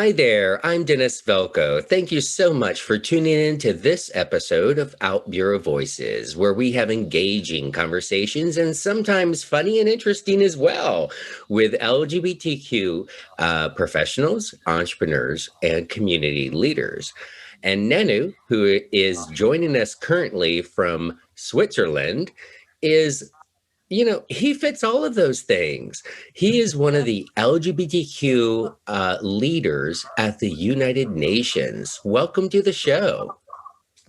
Hi there, I'm Dennis Velco. Thank you so much for tuning in to this episode of OutBüro Voices, where we have engaging conversations and sometimes funny and interesting as well with LGBTQ professionals, entrepreneurs, and community leaders. And Nanoo, who is joining us currently from Switzerland, is he fits all of those things. He is one of the LGBTQ leaders at the United Nations. Welcome to the show.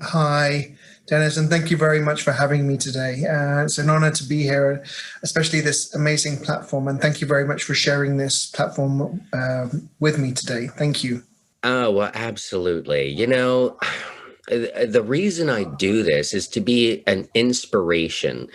Hi, Dennis, and thank you very much for having me today. It's an honor to be here, especially this amazing platform. And thank you very much for sharing this platform with me today. Thank you. Oh, well, absolutely. The reason I do this is to be an inspiration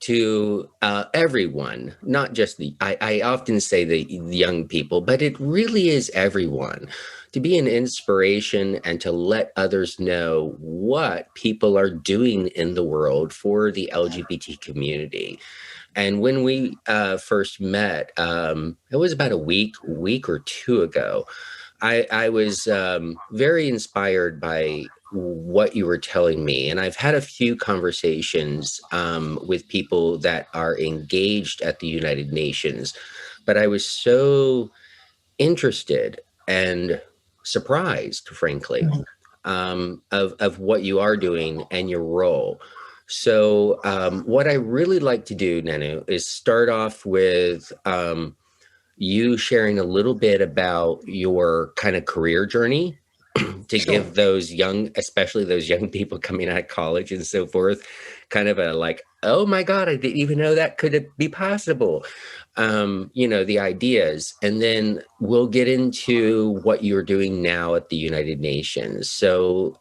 to everyone, not just I often say the young people, but it really is everyone, to be an inspiration and to let others know what people are doing in the world for the LGBT community. And when we first met, it was about a week or two ago. I was very inspired by what you were telling me. And I've had a few conversations with people that are engaged at the United Nations, but I was so interested and surprised, frankly, of what you are doing and your role. So what I really like to do, Nanoo, is start off with you sharing a little bit about your kind of career journey to Sure. give those young, especially those young people coming out of college and so forth, kind of a like, oh my God, I didn't even know that could be possible. The ideas, and then we'll get into what you're doing now at the United Nations. So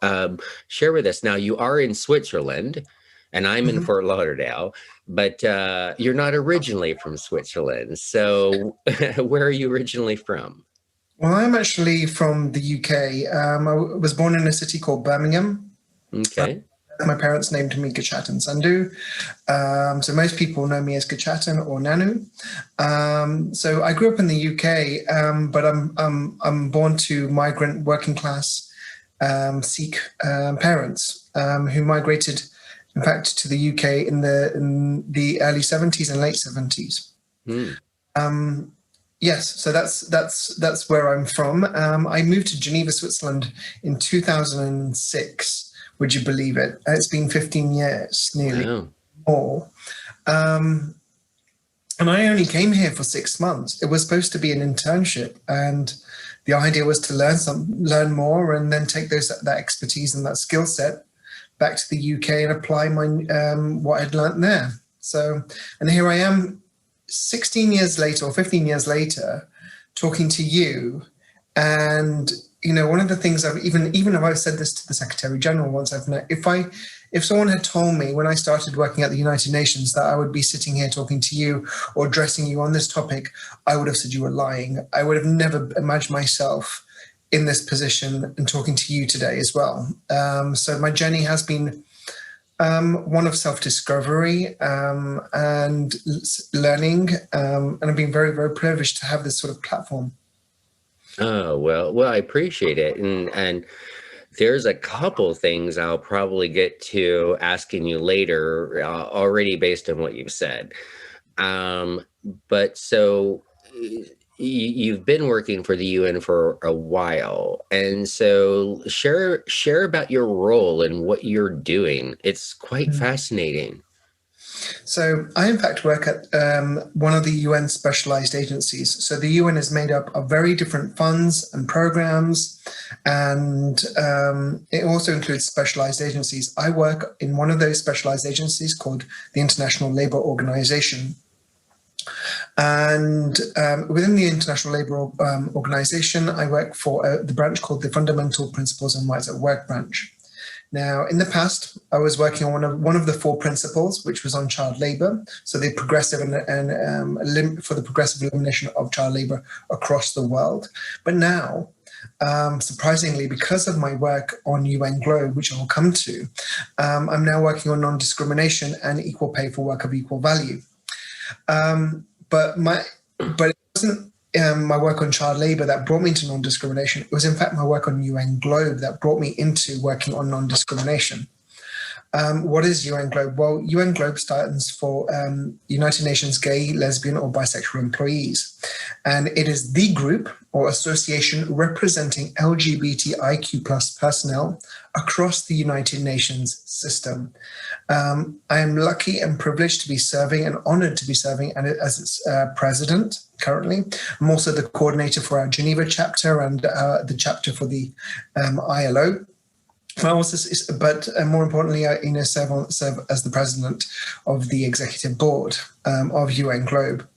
share with us. Now, you are in Switzerland and I'm in Mhm. Fort Lauderdale, but you're not originally from Switzerland. So where are you originally from? Well, I'm actually from the UK. I was born in a city called Birmingham. Okay. My parents named me Gurchaten Sandhu. So most people know me as Gurchaten or Nanoo. So I grew up in the UK, but I'm born to migrant working class Sikh parents who migrated, in fact, to the UK in the early 70s and late 70s. Hmm. Yes, so that's where I'm from. I moved to Geneva, Switzerland in 2006. Would you believe it? It's been 15 years, nearly Oh. more. Um, and I only came here for 6 months. It was supposed to be an internship, and the idea was to learn more, and then take that expertise and that skill set back to the UK and apply my what I'd learned there. So, and here I am, 16 years later or 15 years later, talking to you. And one of the things I've even if I've said this to the Secretary General once, I've met, if someone had told me when I started working at the United Nations that I would be sitting here talking to you or addressing you on this topic, I would have said you were lying. I would have never imagined myself in this position and talking to you today as well. So my journey has been one of self-discovery and learning, and I've been very, very privileged to have this sort of platform. Oh, well, I appreciate it. And there's a couple things I'll probably get to asking you later, already based on what you've said. Um, but so you've been working for the UN for a while, and so share about your role and what you're doing. It's quite fascinating. So I, in fact, work at one of the UN specialized agencies. So the UN is made up of very different funds and programs, and it also includes specialized agencies. I work in one of those specialized agencies called the International Labour Organization. And within the International Labour Organization, I work for the branch called the Fundamental Principles and Rights at Work branch. Now, in the past, I was working on one of the four principles, which was on child labour. So the progressive for the progressive elimination of child labour across the world. But now, surprisingly, because of my work on UN Globe, which I'll come to, I'm now working on non-discrimination and equal pay for work of equal value. But it wasn't my work on child labour that brought me into non-discrimination. It was in fact my work on UN Globe that brought me into working on non-discrimination. What is UN Globe? Well, UN Globe stands for United Nations Gay, Lesbian or Bisexual Employees. And it is the group or association representing LGBTIQ plus personnel across the United Nations system. I am lucky and privileged to be serving and honoured to be serving as its president currently. I'm also the coordinator for our Geneva chapter and the chapter for the ILO. But more importantly, I serve as the president of the executive board of UN Globe.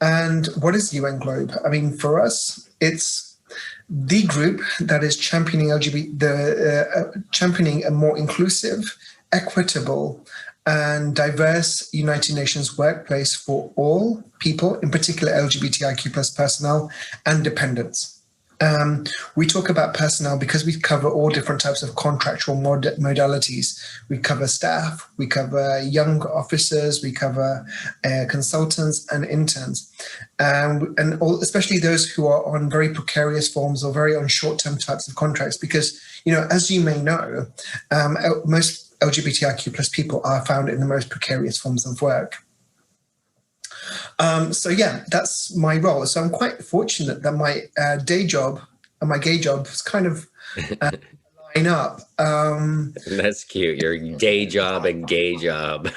And what is UN Globe? I mean, for us, it's the group that is championing championing a more inclusive, equitable, and diverse United Nations workplace for all people, in particular LGBTIQ plus personnel and dependents. We talk about personnel because we cover all different types of contractual modalities. We cover staff, we cover young officers, we cover consultants and interns, and especially those who are on very precarious forms or very on short-term types of contracts. Because, as you may know, most LGBTIQ plus people are found in the most precarious forms of work. So yeah, that's my role. So I'm quite fortunate that my day job and my gay job is kind of line up. That's cute. Your day job and gay job.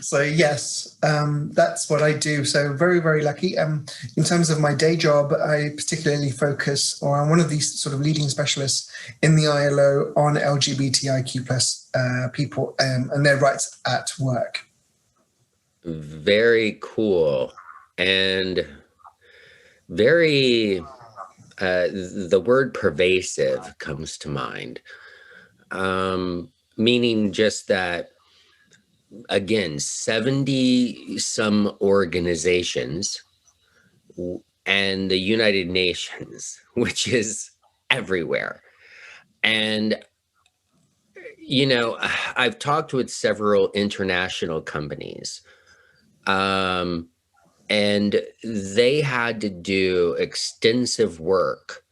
So yes, that's what I do. So very, very lucky. In terms of my day job, I particularly focus, or I'm one of these sort of leading specialists in the ILO on LGBTIQ plus people and their rights at work. Very cool. And very, the word pervasive comes to mind, meaning just that, again, 70 some organizations and the United Nations, which is everywhere. And I've talked with several international companies, and they had to do extensive work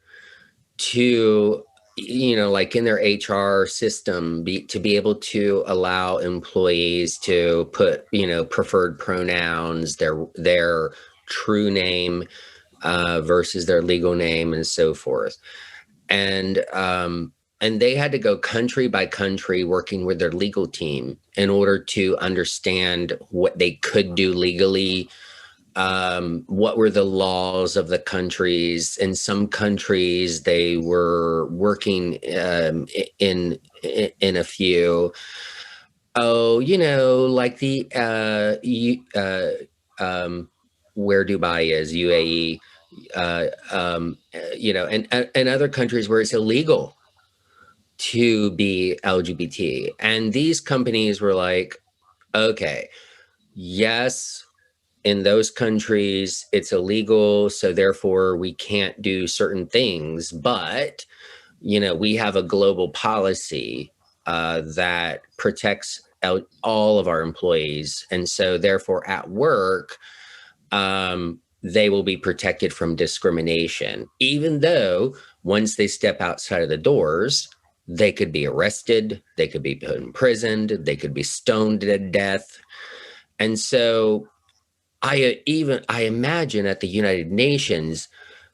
to, like in their HR system, to be able to allow employees to put, preferred pronouns, their true name versus their legal name and so forth. And they had to go country by country working with their legal team in order to understand what they could do legally, what were the laws of the countries. In some countries, they were working in a few, like where Dubai is, UAE, and other countries where it's illegal to be LGBT. And these companies were like, okay, yes, in those countries it's illegal, so therefore we can't do certain things, but we have a global policy that protects all of our employees, and so therefore at work they will be protected from discrimination, even though once they step outside of the doors, they could be arrested, they could be put in prison, they could be stoned to death. And so I imagine at the United Nations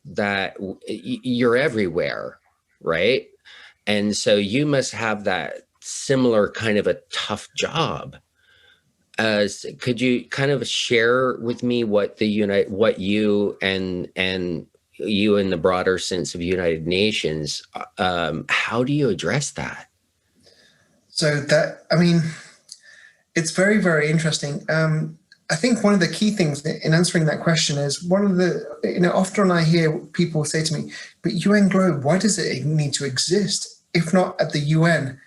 that you're everywhere, right? And so you must have that similar kind of a tough job. Could you kind of share with me what you and you in the broader sense of United Nations, how do you address that? So it's very, very interesting. I think one of the key things in answering that question is often I hear people say to me, but UN Globe, why does it need to exist? If not at the UN,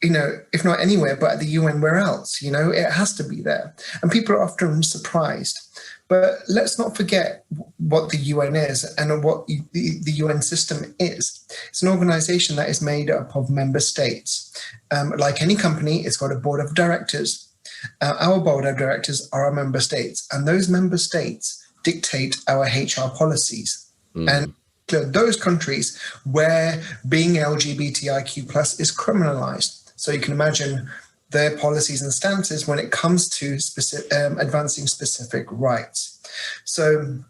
if not anywhere, but at the UN, where else? It has to be there. And people are often surprised. But let's not forget what the UN is and what the UN system is. It's an organization that is made up of member states. Like any company, it's got a board of directors. Our board of directors are our member states, and those member states dictate our HR policies. Mm. And those countries where being LGBTIQ plus is criminalized. So you can imagine their policies and stances when it comes to advancing specific rights. So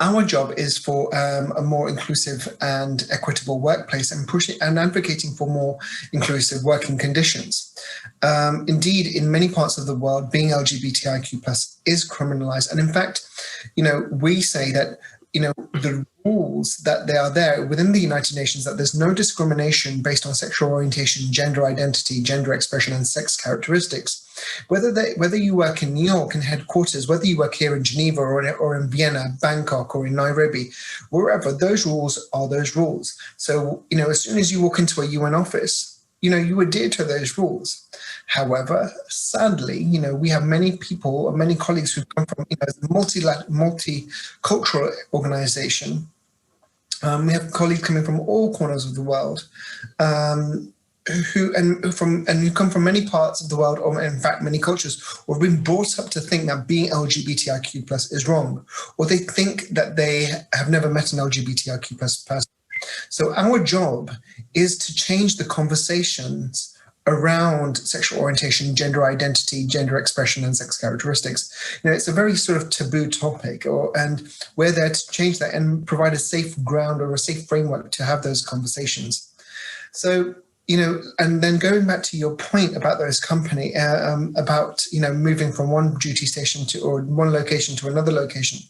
our job is for a more inclusive and equitable workplace, and pushing and advocating for more inclusive working conditions. Indeed, in many parts of the world, being LGBTIQ plus is criminalized. And in fact, we say that, the rules that they are there within the United Nations, that there's no discrimination based on sexual orientation, gender identity, gender expression, and sex characteristics. Whether you work in New York in headquarters, whether you work here in Geneva or in Vienna, Bangkok, or in Nairobi, wherever, those rules are those rules. So, as soon as you walk into a UN office, you adhere to those rules. However, sadly, we have many people, many colleagues who come from multicultural organization. We have colleagues coming from all corners of the world, who come from many parts of the world, or in fact many cultures, or have been brought up to think that being LGBTIQ plus is wrong, or they think that they have never met an LGBTIQ plus person. So our job is to change the conversations around sexual orientation, gender identity, gender expression, and sex characteristics. It's a very sort of taboo topic, and we're there to change that and provide a safe ground or a safe framework to have those conversations. So, and then going back to your point about those company, about, moving from one duty station or one location to another location,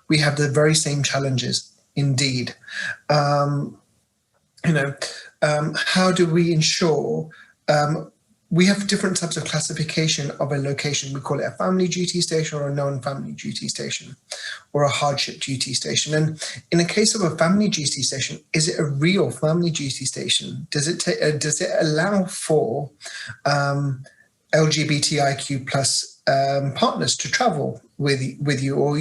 we have the very same challenges indeed. How do we ensure we have different types of classification of a location. We call it a family duty station or a non-family duty station or a hardship duty station. And in a case of a family duty station, is it a real family duty station? Does it allow for LGBTIQ plus partners to travel with you, or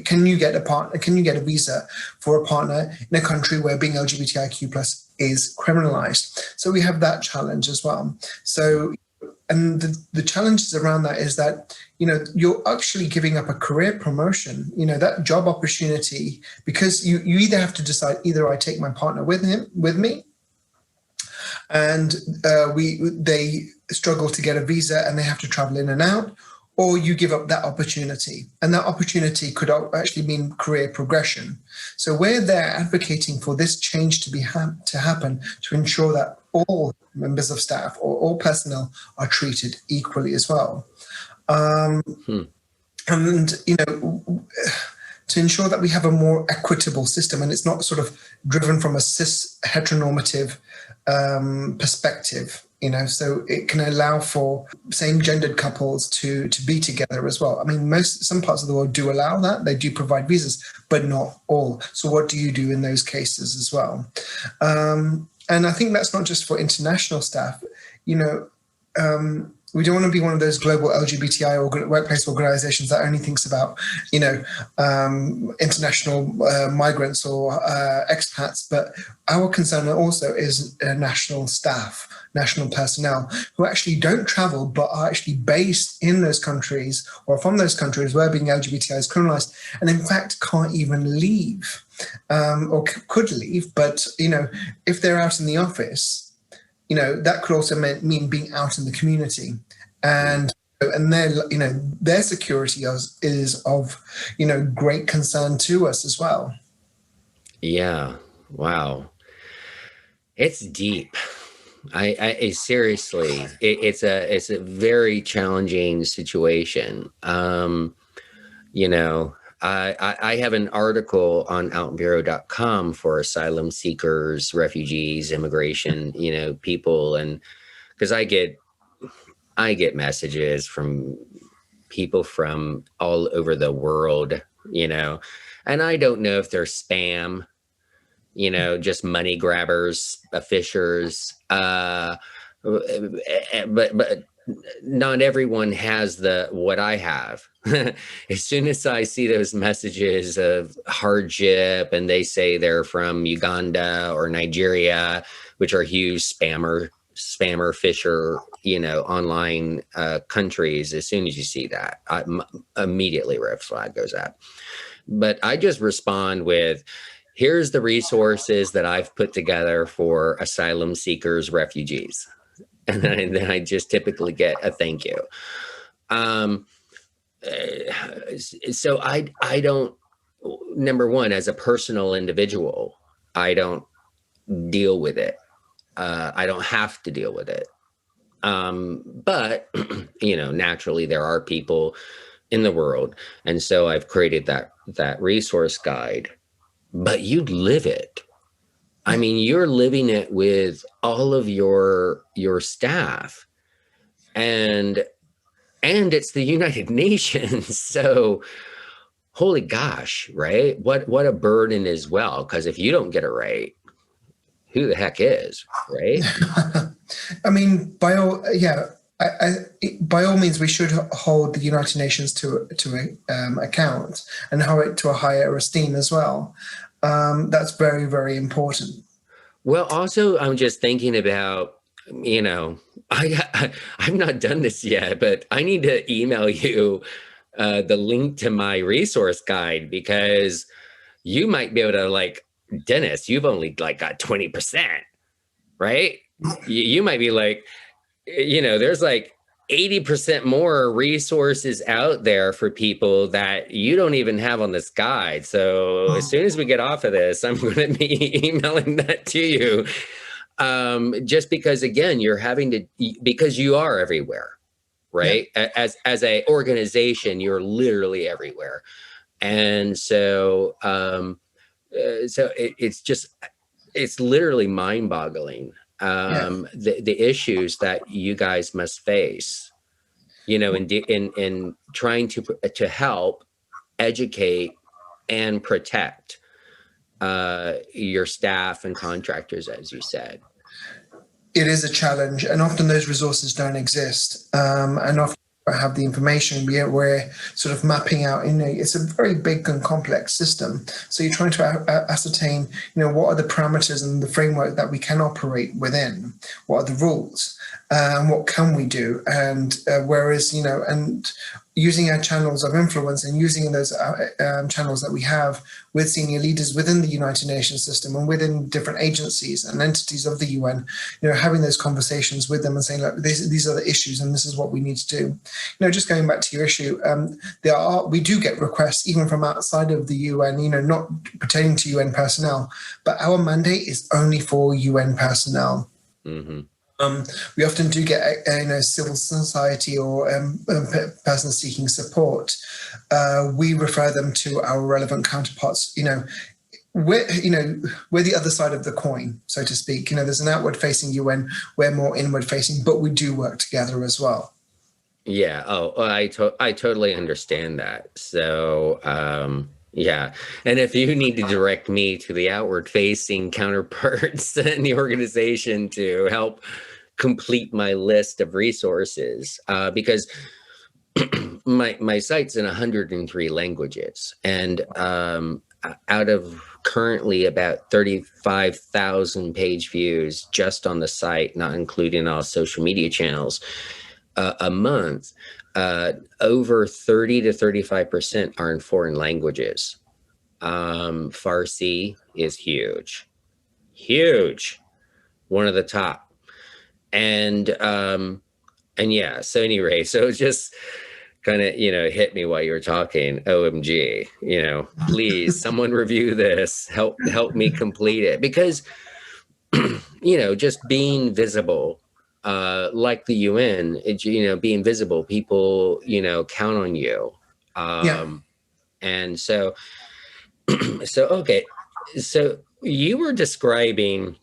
can you get a visa for a partner in a country where being LGBTIQ plus is criminalized? So we have that challenge as well. So, and the challenges around that is that, you're actually giving up a career promotion, that job opportunity, because you either have to decide, either I take my partner with me, and they struggle to get a visa and they have to travel in and out, or you give up that opportunity. And that opportunity could actually mean career progression. So we're there advocating for this change to happen, to ensure that all members of staff or all personnel are treated equally as well. And, to ensure that we have a more equitable system, and it's not sort of driven from a cis heteronormative perspective, so it can allow for same-gendered couples to be together as well. I mean, some parts of the world do allow that. They do provide visas, but not all. So what do you do in those cases as well? And I think that's not just for international staff. We don't want to be one of those global LGBTI workplace organizations that only thinks about, international migrants or expats, but our concern also is national staff, national personnel who actually don't travel, but are actually based in those countries or from those countries where being LGBTI is criminalized, and in fact can't even leave, or could leave. But, if they're out in the office, that could also mean being out in the community, and their security is of great concern to us as well. Yeah. Wow. It's deep. I seriously, it's a very challenging situation. I have an article on OutBüro.com for asylum seekers, refugees, immigration, people. And because I get messages from people from all over the world, and I don't know if they're spam, just money grabbers, fishers, but not everyone has what I have. As soon as I see those messages of hardship and they say they're from Uganda or Nigeria, which are huge spammer fisher, online countries, as soon as you see that, immediately red flag goes up. But I just respond with, here's the resources that I've put together for asylum seekers, refugees. And then I just typically get a thank you. So I don't, number one, as a personal individual, I don't deal with it. I don't have to deal with it. But, naturally there are people in the world. And so I've created that resource guide, but you live it. I mean, you're living it with all of your staff, and it's the United Nations. So holy gosh, right? What a burden as well. Because if you don't get it right, who the heck is, right? I mean, by all means, we should hold the United Nations to account and hold it to a higher esteem as well. That's very, very important. Well, also, I'm just thinking about, I've not done this yet, but I need to email you the link to my resource guide, because you might be able to, Dennis, you've only got 20%, right? You might be there's 80% more resources out there for people that you don't even have on this guide. So as soon as we get off of this, I'm going to be emailing that to you. Just because, again, you're having to, because you are everywhere, right? Yeah. As a organization, you're literally everywhere. And so, it's literally mind-boggling. The issues that you guys must face, in trying to help educate and protect your staff and contractors, as you said. It is a challenge, and often those resources don't exist, and often have the information. We're sort of mapping out it's a very big and complex system. So you're trying to ascertain, what are the parameters and the framework that we can operate within? What are the rules? What can we do? And whereas, and using our channels of influence and using those channels that we have with senior leaders within the United Nations system and within different agencies and entities of the UN, having those conversations with them and saying, look, these are the issues and this is what we need to do. Just going back to your issue, we do get requests even from outside of the UN, not pertaining to UN personnel, but our mandate is only for UN personnel. Mm-hmm. We often do get, civil society or persons seeking support. We refer them to our relevant counterparts. We're the other side of the coin, so to speak. There's an outward-facing UN, we're more inward-facing, but we do work together as well. Yeah. Oh, I totally understand that. So, yeah. And if you need to direct me to the outward-facing counterparts in the organization to help complete my list of resources, because my site's in 103 languages, and out of currently about 35,000 page views just on the site, not including all social media channels, a month, over 30 to 35% are in foreign languages. Farsi is huge, one of the top. And yeah, so anyway, so it's just kind of, hit me while you were talking. OMG, please, someone review this, help me complete it, because, just being visible, like the UN, being visible, people, count on you. And so, okay. So you were describing.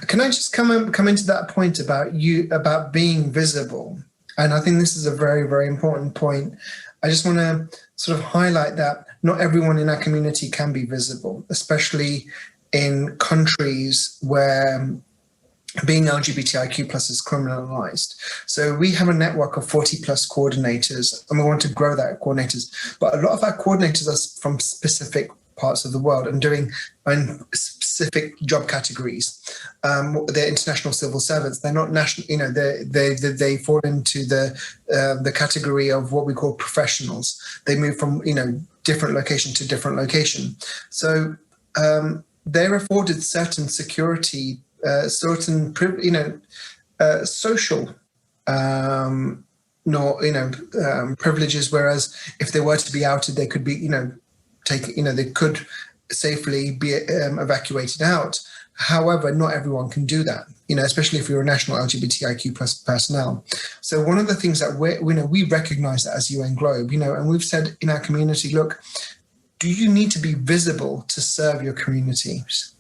Can I just come into that point about being visible? And I think this is a very, very important point. I just want to sort of highlight that not everyone in our community can be visible, especially in countries where being LGBTIQ plus is criminalized. So we have a network of 40 plus coordinators, and we want to grow that coordinators. But a lot of our coordinators are from specific parts of the world and doing specific job categories. They're international civil servants. They're not national. They fall into the category of what we call professionals. They move from different location to different location. So they're afforded certain security, certain social privileges. Whereas if they were to be outed, they could be they could safely be evacuated out. However, not everyone can do that, especially if you're a national LGBTIQ plus personnel. So one of the things that we recognize that as UN Globe, and we've said in our community, look, do you need to be visible to serve your communities,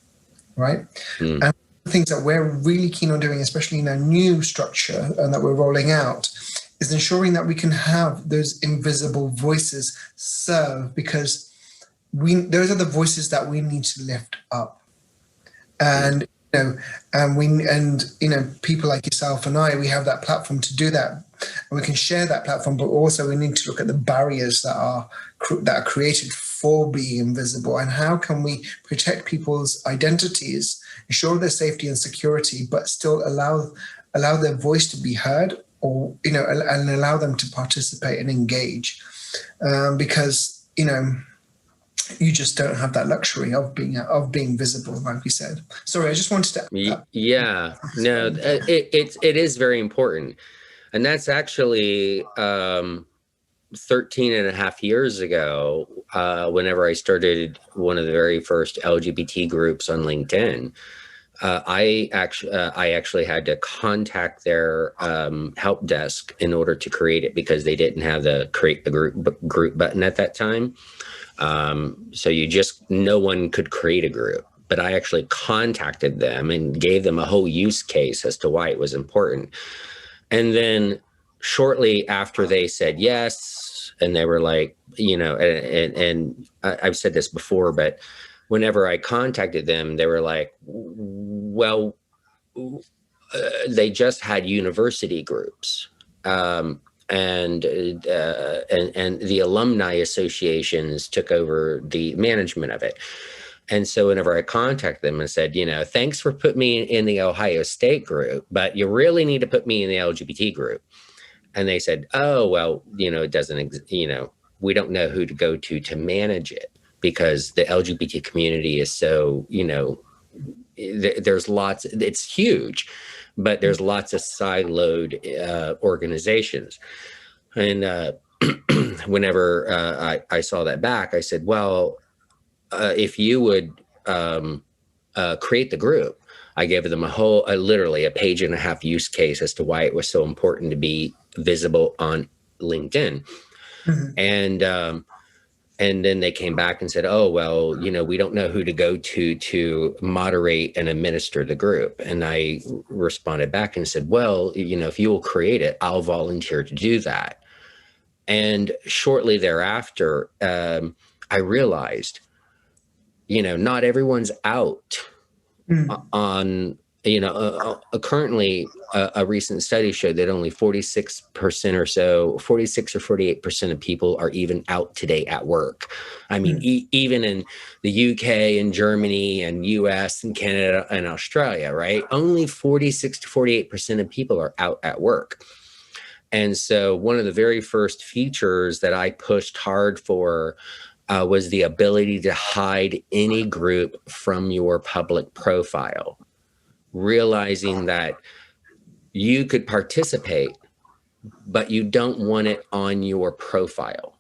right? And one of the things that we're really keen on doing, especially in our new structure and that we're rolling out, is ensuring that we can have those invisible voices serve, because those are the voices that we need to lift up. And people like yourself and I, we have that platform to do that, and we can share that platform. But also, we need to look at the barriers that are created for being invisible, and how can we protect people's identities, ensure their safety and security, but still allow their voice to be heard, or and allow them to participate and engage, because you just don't have that luxury of being visible, like we said. Sorry, I just wanted to. Yeah, no, it is very important, and that's actually 13 and a half years ago. Whenever I started one of the very first LGBT groups on LinkedIn, I actually had to contact their help desk in order to create it, because they didn't have the create the group button at that time. So no one could create a group, but I actually contacted them and gave them a whole use case as to why it was important. And then shortly after they said yes, and they were like, and I've said this before, but whenever I contacted them, they were like, well, they just had university groups. And the alumni associations took over the management of it. And so whenever I contacted them and said, thanks for putting me in the Ohio State group, but you really need to put me in the LGBT group. And they said, oh, well, it doesn't, we don't know who to go to manage it, because the LGBT community is so, there's lots, it's huge, but there's lots of siloed organizations. And whenever I saw that back, I said, well, if you would create the group, I gave them literally a page and a half use case as to why it was so important to be visible on LinkedIn. Mm-hmm. And then they came back and said, oh, well, we don't know who to go to moderate and administer the group. And I responded back and said, well, if you will create it, I'll volunteer to do that. And shortly thereafter, I realized, not everyone's out on, currently a recent study showed that only 46% or so, 46 or 48% of people are even out today at work. I mean, even in the UK and Germany and US and Canada and Australia, right? Only 46 to 48% of people are out at work. And so one of the very first features that I pushed hard for was the ability to hide any group from your public profile, realizing that you could participate, but you don't want it on your profile.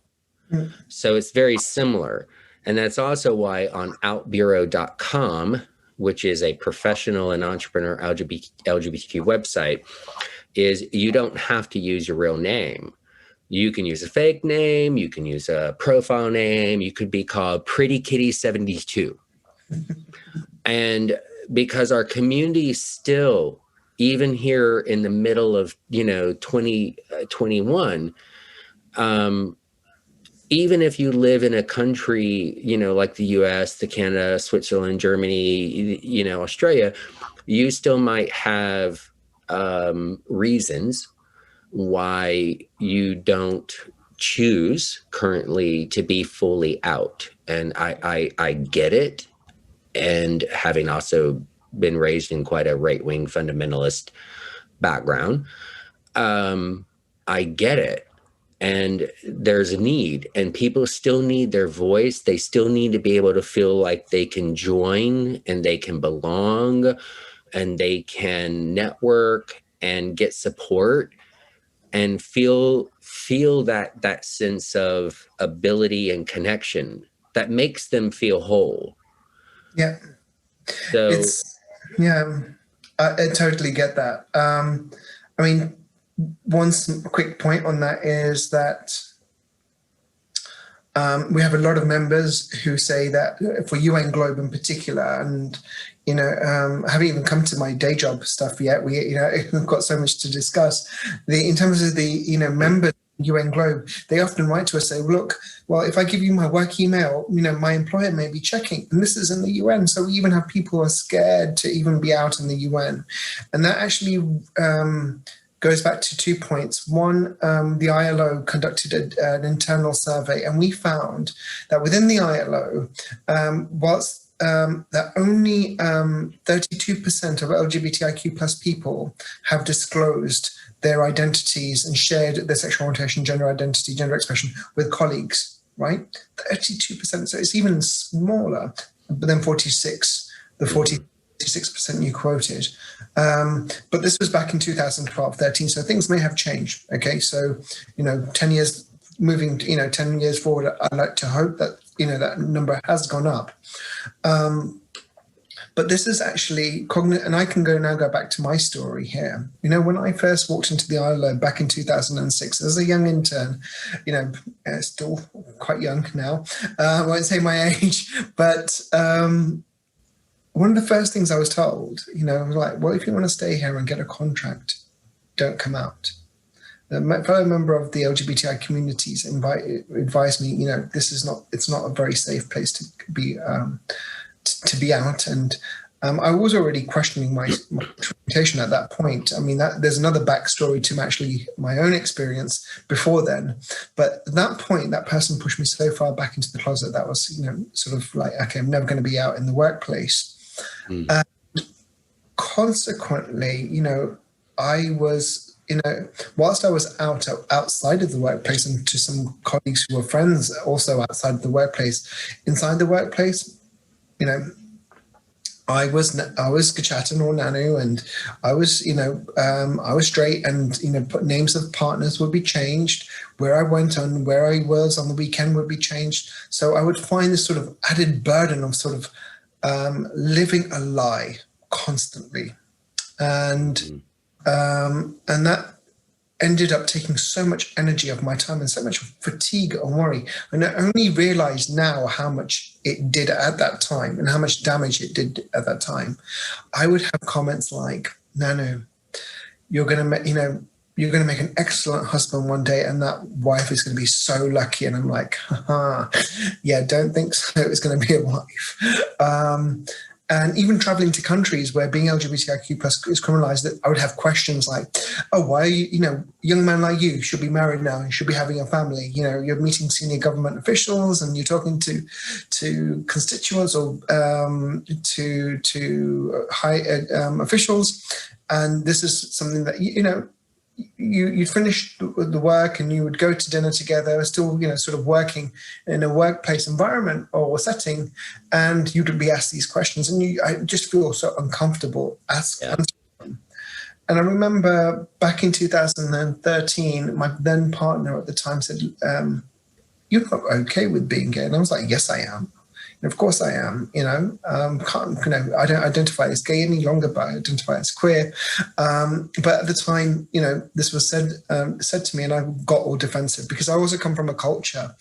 So it's very similar. And that's also why on OutBüro.com, which is a professional and entrepreneur LGBTQ website, is you don't have to use your real name. You can use a fake name, you can use a profile name, you could be called Pretty Kitty 72. And because our community still, even here in the middle of 2021, even if you live in a country like the US, the Canada, Switzerland, Germany, Australia, you still might have reasons why you don't choose currently to be fully out. And I get it. And having also been raised in quite a right-wing fundamentalist background, I get it. and there's a need, and people still need their voice. They still need to be able to feel like they can join and they can belong and they can network and get support and feel that sense of ability and connection that makes them feel whole. Yeah, So it's yeah, I totally get that. I mean, quick point on that is that we have a lot of members who say that for UN Globe in particular, and I haven't even come to my day job stuff yet. We've got so much to discuss. In terms of the members UN Globe, they often write to us say, look, well, if I give you my work email, my employer may be checking, and this is in the UN. So we even have people who are scared to even be out in the UN, and that actually goes back to 2 points. One, the ILO conducted an internal survey, and we found that within the ILO, whilst that only 32% of LGBTIQ plus people have disclosed their identities and shared their sexual orientation, gender identity, gender expression with colleagues, right? 32%, so it's even smaller, but then 46% you quoted. But this was back in 2012, 13, so things may have changed. Okay, so 10 years moving, 10 years forward, I'd like to hope that that number has gone up. But this is actually cognizant, and I can go back to my story here. When I first walked into the ILO back in 2006 as a young intern, still quite young now. I won't say my age, but one of the first things I was told, was like, well, if you want to stay here and get a contract, don't come out. A fellow member of the LGBTI communities advised me, it's not a very safe place to be out. And I was already questioning my reputation at that point. I mean, there's another backstory to actually my own experience before then. But at that point, that person pushed me so far back into the closet that was, sort of like, okay, I'm never going to be out in the workplace. And consequently, I was, whilst I was outside of the workplace, and to some colleagues who were friends also outside of the workplace, inside the workplace, I was Gurchaten or Nanoo, and I was straight, and names of partners would be changed. Where I went on, where I was on the weekend would be changed. So I would find this sort of added burden of sort of living a lie constantly, and that ended up taking so much energy of my time and so much fatigue and worry. And I only realize now how much it did at that time and how much damage it did at that time. I would have comments like, Nanoo, you're going to make an excellent husband one day, and that wife is going to be so lucky. And I'm like, yeah, don't think so. It's going to be a wife. And even traveling to countries where being LGBTIQ plus is criminalized, that I would have questions like, oh, why are you, young man like you should be married now, you should be having a family, you're meeting senior government officials and you're talking to constituents or to high officials. And this is something that, you finish the work and you would go to dinner together, still, sort of working in a workplace environment or setting, and you'd be asked these questions, and I just feel so uncomfortable answering them. And I remember back in 2013, my then partner at the time said, "You're not okay with being gay?" And I was like, "Yes, I am. And of course I am, I don't identify as gay any longer, but I identify as queer. But at the time, this was said to me, and I got all defensive because I also come from a culture,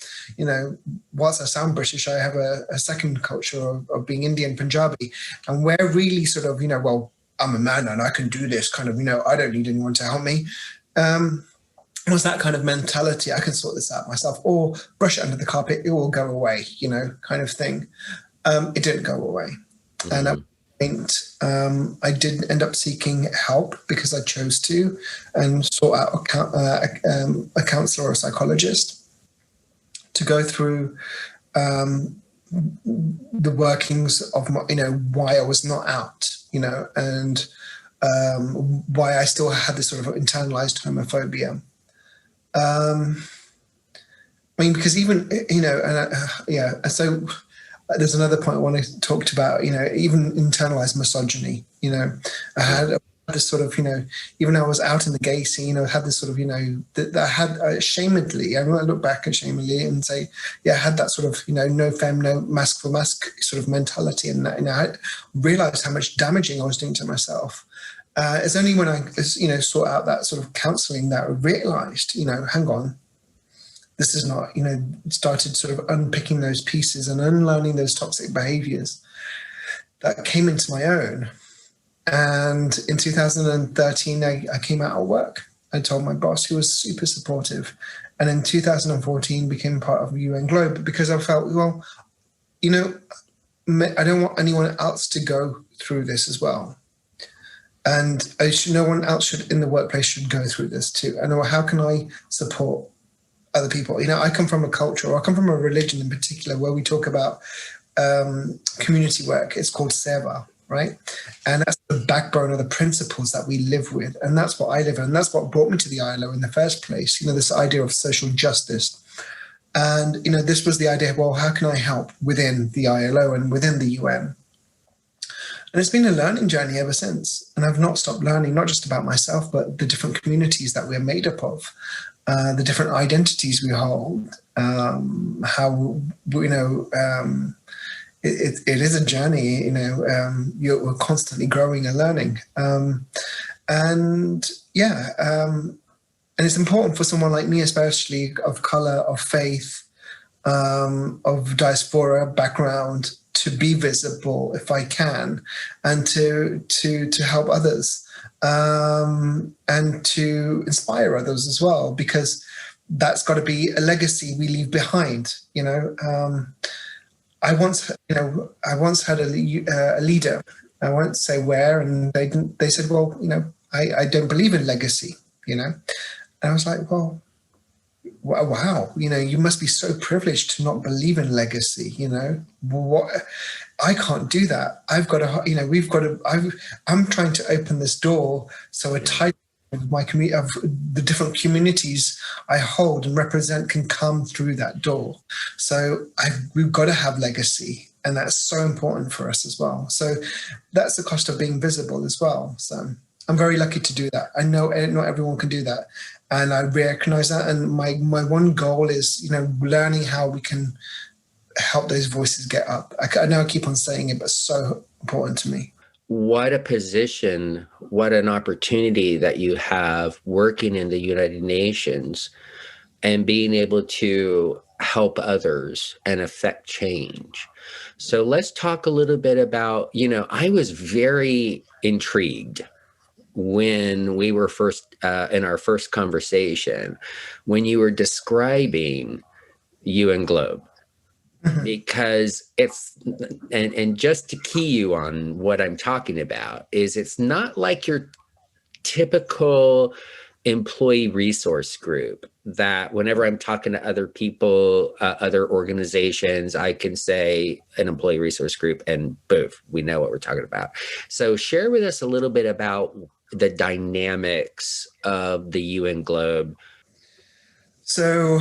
whilst I sound British, I have a second culture of being Indian, Punjabi. And we're really sort of, well, I'm a man and I can do this kind of, I don't need anyone to help me. Was that kind of mentality, I can sort this out myself, or brush it under the carpet, it will go away, kind of thing. It didn't go away. Mm-hmm. And at that point, I did end up seeking help because I chose to, and sought out a counselor or a psychologist to go through the workings of my, why I was not out, and why I still had this sort of internalized homophobia. I mean, because even, and yeah, so there's another point I want to talk about, even internalized misogyny, I had this sort of, even though I was out in the gay scene, I had this sort of, that I had shamedly, I look back at shamedly and say, yeah, I had that sort of, no femme, no mask for mask sort of mentality. And that, I realized how much damaging I was doing to myself. It's only when I, sought out that sort of counseling that I realized, hang on, this is not, started sort of unpicking those pieces and unlearning those toxic behaviors that came into my own. And in 2013, I came out of work. I told my boss, who was super supportive. And in 2014, became part of UN Globe because I felt, well, I don't want anyone else to go through this as well. And no one else in the workplace should go through this too. And how can I support other people? I come from a culture, or I come from a religion in particular, where we talk about community work. It's called seva, right? And that's the backbone of the principles that we live with. And that's what I live in. And that's what brought me to the ILO in the first place, this idea of social justice. And, this was the idea, well, how can I help within the ILO and within the UN? And it's been a learning journey ever since. And I've not stopped learning, not just about myself, but the different communities that we're made up of. The different identities we hold, how, it is a journey, we're constantly growing and learning. And it's important for someone like me, especially of color, of faith, of diaspora background, to be visible if I can, and to help others. And to inspire others as well, because that's got to be a legacy we leave behind. I once had a leader. I won't say where, and they said, well, I don't believe in legacy. And I was like, well, wow, you must be so privileged to not believe in legacy. What? I can't do that. I've got to, I'm trying to open this door so a title of my community, of the different communities I hold and represent, can come through that door. So we've got to have legacy, and that's so important for us as well. So that's the cost of being visible as well. So I'm very lucky to do that. I know not everyone can do that, and I recognize that. And my one goal is, learning how we can help those voices get up. I know I keep on saying it, but it's so important to me. What a position, what an opportunity that you have working in the United Nations and being able to help others and affect change. So let's talk a little bit about, I was very intrigued when we were first in our first conversation, when you were describing UN Globe. Because it's, and just to key you on what I'm talking about, is it's not like your typical employee resource group that whenever I'm talking to other people, other organizations, I can say an employee resource group and boof, we know what we're talking about. So share with us a little bit about the dynamics of the UN Globe. So,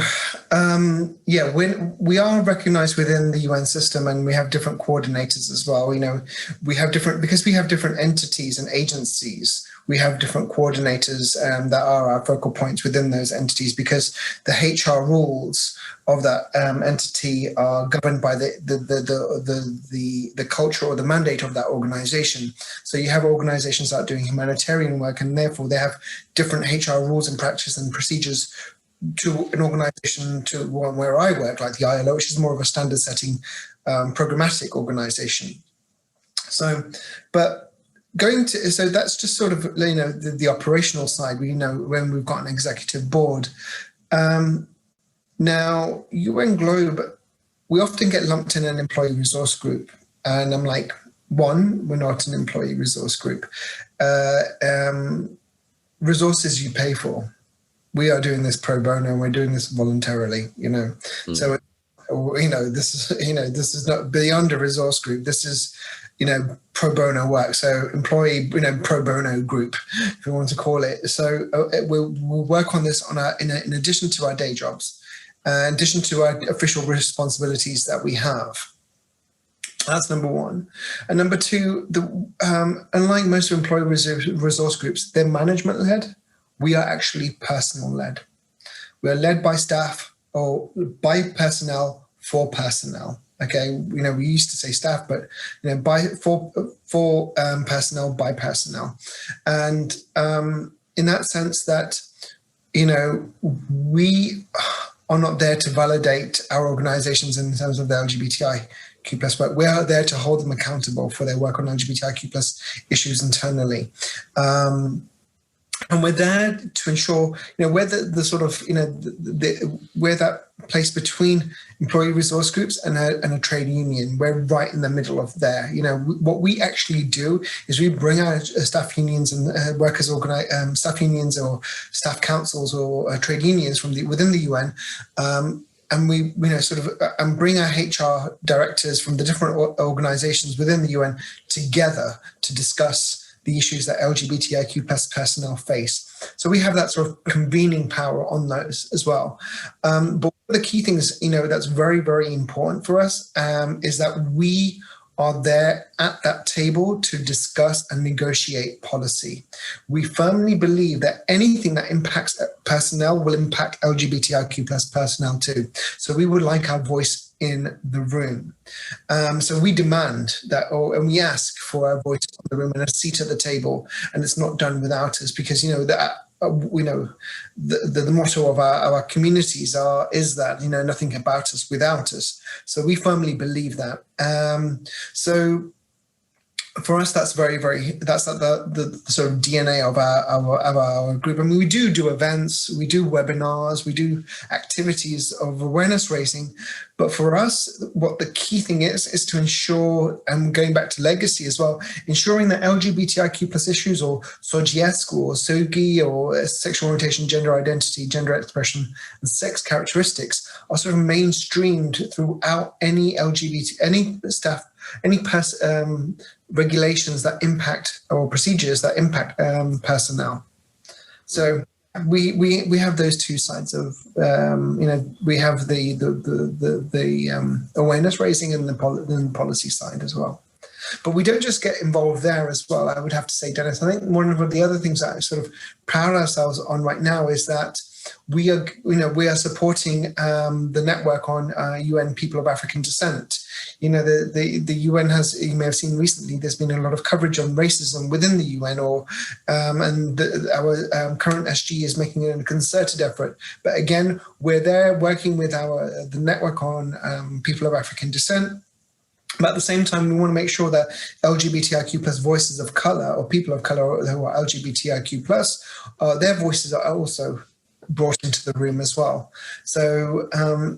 when we are recognized within the UN system, and we have different coordinators as well. We have because we have different entities and agencies. We have different coordinators that are our focal points within those entities, because the HR rules of that entity are governed by the culture or the mandate of that organization. So you have organizations that are doing humanitarian work, and therefore they have different HR rules and practices and procedures to an organization, to one where I work, like the ILO, which is more of a standard setting programmatic organization. So, but so that's just sort of, the operational side, when we've got an executive board. Now, UN Globe, we often get lumped in an employee resource group. And I'm like, one, we're not an employee resource group. Resources you pay for. We are doing this pro bono, and we're doing this voluntarily, So, this is not beyond a resource group. This is, pro bono work. So employee, pro bono group, if you want to call it. So we'll work on this in addition to our day jobs. in addition to our official responsibilities that we have. That's number one. And number two, unlike most employee resource groups, they're management-led. We are actually personal-led. We are led by staff or by personnel for personnel. Okay, we used to say staff, but for personnel by personnel, and in that sense that we are not there to validate our organizations in terms of the LGBTIQ plus work. We are there to hold them accountable for their work on LGBTIQ plus issues internally. And we're there to ensure, we're the sort of, we're that place between employee resource groups and a trade union. We're right in the middle of there. What we actually do is we bring our staff unions and staff unions or staff councils or trade unions from within the UN, and we bring our HR directors from the different organizations within the UN together to discuss the issues that LGBTIQ plus personnel face. So we have that sort of convening power on those as well. But one of the key things, that's very, very important for us is that we are there at that table to discuss and negotiate policy. We firmly believe that anything that impacts personnel will impact LGBTIQ plus personnel too. So we would like our voice in the room. So we demand that, and we ask for our voice in the room and a seat at the table, and it's not done without us, because that the motto of our communities is that nothing about us without us. So we firmly believe that. So for us, that's very, very, that's the sort of DNA of our group. I mean, we do events, we do webinars, we do activities of awareness raising. But for us, what the key thing is to ensure, and going back to legacy as well, ensuring that LGBTIQ plus issues, or SOGIESC or SOGI, or sexual orientation, gender identity, gender expression, and sex characteristics are sort of mainstreamed throughout any regulations that impact, or procedures that impact personnel. So we have those two sides of we have the awareness raising and the policy side as well. But we don't just get involved there as well. I would have to say, Dennis, I think one of the other things that I sort of proud ourselves on right now is that we are supporting the network on UN people of African descent. The UN has, you may have seen recently, there's been a lot of coverage on racism within the UN, and our current SG is making a concerted effort. But again, we're there working with the network on people of African descent. But at the same time, we want to make sure that LGBTIQ plus voices of color, or people of color who are LGBTIQ plus, their voices are also brought into the room as well. So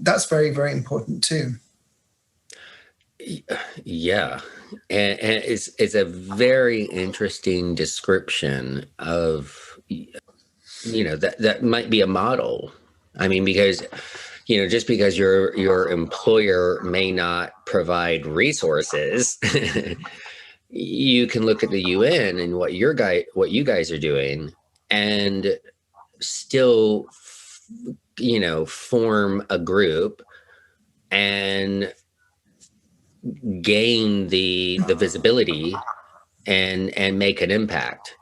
that's very, very important too. Yeah, and it's a very interesting description of, that might be a model. I mean, because just because your employer may not provide resources, you can look at the UN and what you guys are doing, and still, form a group and gain the visibility and make an impact.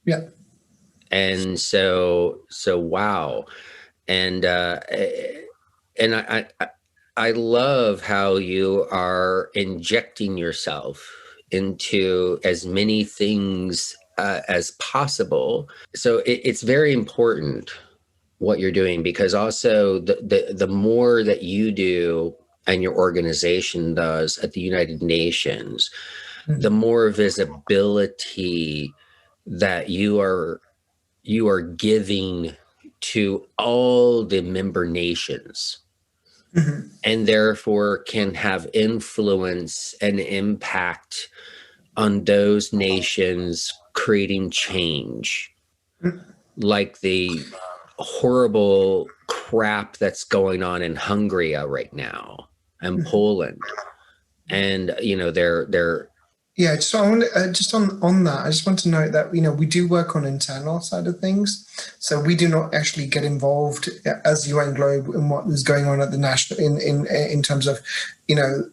Yeah. And so wow. And I love how you are injecting yourself into as many things as possible. So it's very important what you're doing, because also the more that you do and your organization does at the United Nations, the more visibility that you are giving to all the member nations, and therefore can have influence and impact on those nations, creating change, like the horrible crap that's going on in Hungary right now and Poland. And they're Yeah, just on that, I just want to note that we do work on internal side of things, so we do not actually get involved as UN Globe in what is going on at the national in terms of the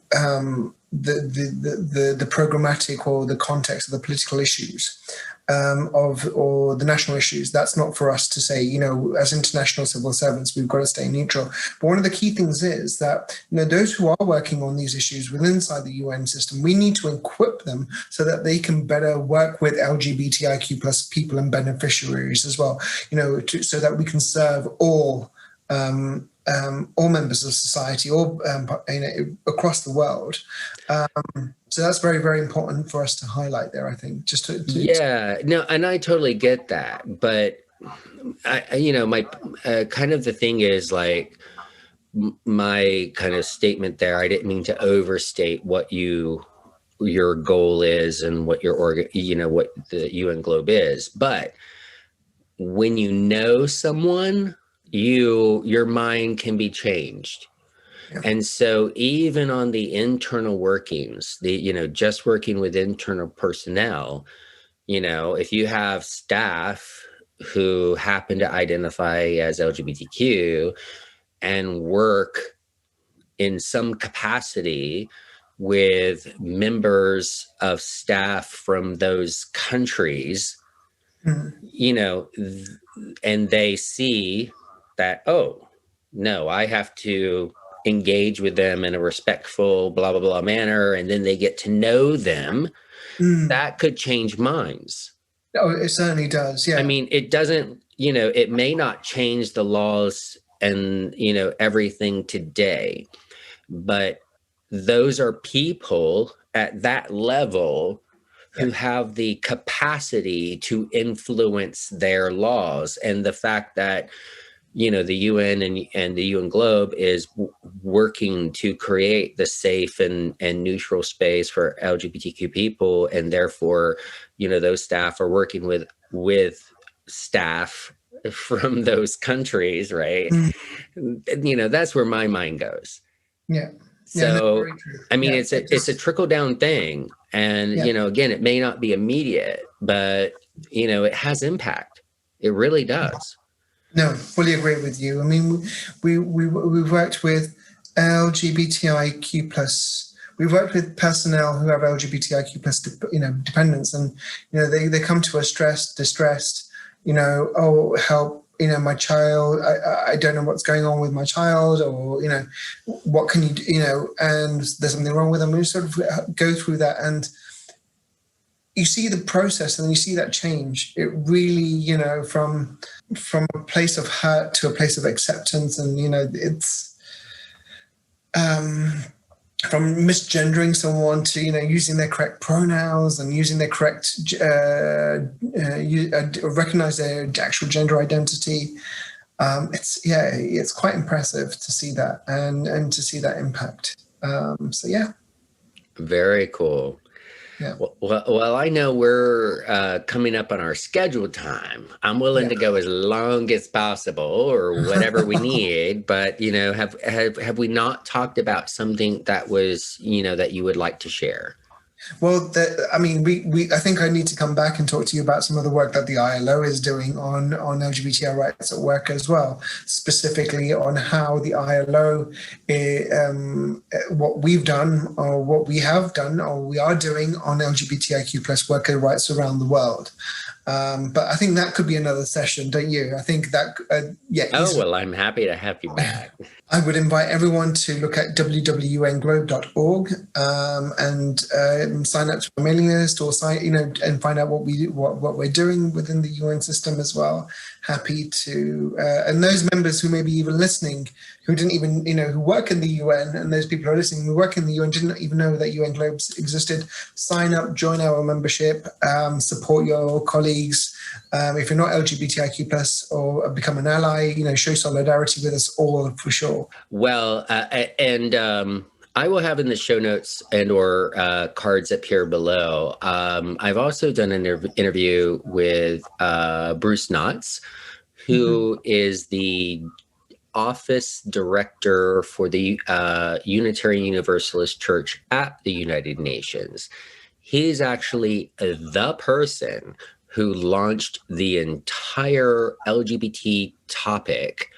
programmatic or the context of the political issues or the national issues. That's not for us to say. As international civil servants, we've got to stay neutral. But one of the key things is that those who are working on these issues within inside the UN system, we need to equip them so that they can better work with LGBTIQ plus people and beneficiaries as well. So that we can serve all members of society, all across the world. So that's very, very important for us to highlight there, I think. Yeah, no, and I totally get that. But my kind of the thing is like my kind of statement there, I didn't mean to overstate what your goal is and what what the UN Globe is. But when you know someone, your mind can be changed. Yeah. And so even on the internal workings, just working with internal personnel, if you have staff who happen to identify as LGBTQ and work in some capacity with members of staff from those countries, and they see that, oh, no, I have to engage with them in a respectful, blah, blah, blah manner, and then they get to know them, that could change minds. Oh, it certainly does. Yeah. I mean, it doesn't, it may not change the laws and, everything today, but those are people at that level who have the capacity to influence their laws. And the fact that, the UN and the UN Globe is working to create the safe and neutral space for LGBTQ people. And therefore, those staff are working with staff from those countries, right? That's where my mind goes. Yeah. So, I mean, it's a trickle down thing. And, again, it may not be immediate, but, it has impact. It really does. No, fully agree with you. I mean, we've worked with LGBTIQ plus. We've worked with personnel who have LGBTIQ plus, dependents, and they come to us stressed, distressed. Oh, help! My child. I don't know what's going on with my child, or what can you do? And there's something wrong with them. We sort of go through that and you see the process and then you see that change. It really, from a place of hurt to a place of acceptance. And, it's from misgendering someone to, using their correct pronouns and using their correct, recognize their actual gender identity. It's quite impressive to see that and to see that impact. Very cool. Yeah. Well, I know we're coming up on our scheduled time. I'm willing to go as long as possible or whatever we need. But, have we not talked about something that was, that you would like to share? Well, I think I need to come back and talk to you about some of the work that the ILO is doing on LGBTI rights at work as well, specifically on how the ILO, what we've done or what we have done or we are doing on LGBTIQ plus worker rights around the world. But I think that could be another session, don't you? I think that, well, I'm happy to have you back. I would invite everyone to look at www.unglobe.org and sign up to a mailing list or and find out what we're doing within the UN system as well. Happy to, and those members who may be even listening, who didn't even, who work in the UN, and those people who are listening who work in the UN didn't even know that UN Globes existed, sign up, join our membership, support your colleagues. If you're not LGBTIQ plus or become an ally, show solidarity with us all for sure. Well, I will have in the show notes and or cards up here below. I've also done an interview with Bruce Knotts, who is the office director for the Unitarian Universalist Church at the United Nations. He's actually the person who launched the entire LGBT topic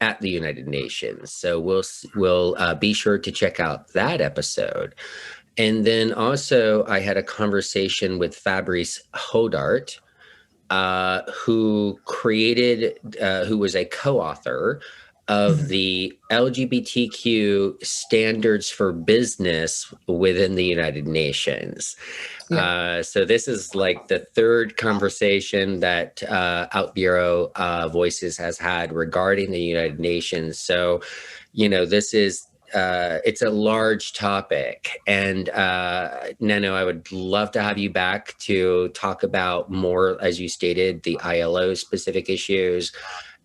at the United Nations. So we'll be sure to check out that episode. And then also, I had a conversation with Fabrice Hodart, who was a co-author of the LGBTQ standards for business within the United Nations. Yeah. So this is like the third conversation that OutBüro Voices has had regarding the United Nations. So, this is it's a large topic, and Nanoo, I would love to have you back to talk about more, as you stated, the ILO specific issues.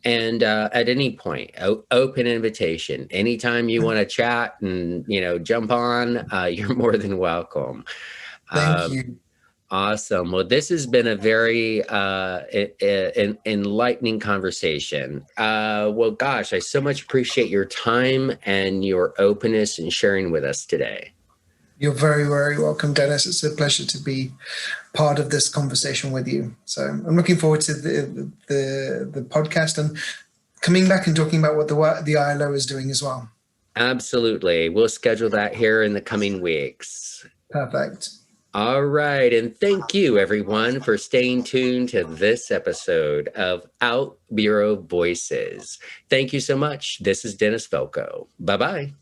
And at any point, open invitation. Anytime you want to chat and jump on, you're more than welcome. Thank you. Awesome. Well, this has been a very enlightening conversation. Well, gosh, I so much appreciate your time and your openness in sharing with us today. You're very, very welcome, Dennis. It's a pleasure to be part of this conversation with you. So I'm looking forward to the podcast and coming back and talking about what the ILO is doing as well. Absolutely. We'll schedule that here in the coming weeks. Perfect. All right. And thank you, everyone, for staying tuned to this episode of OutBüro Voices. Thank you so much. This is Dennis Velco. Bye-bye.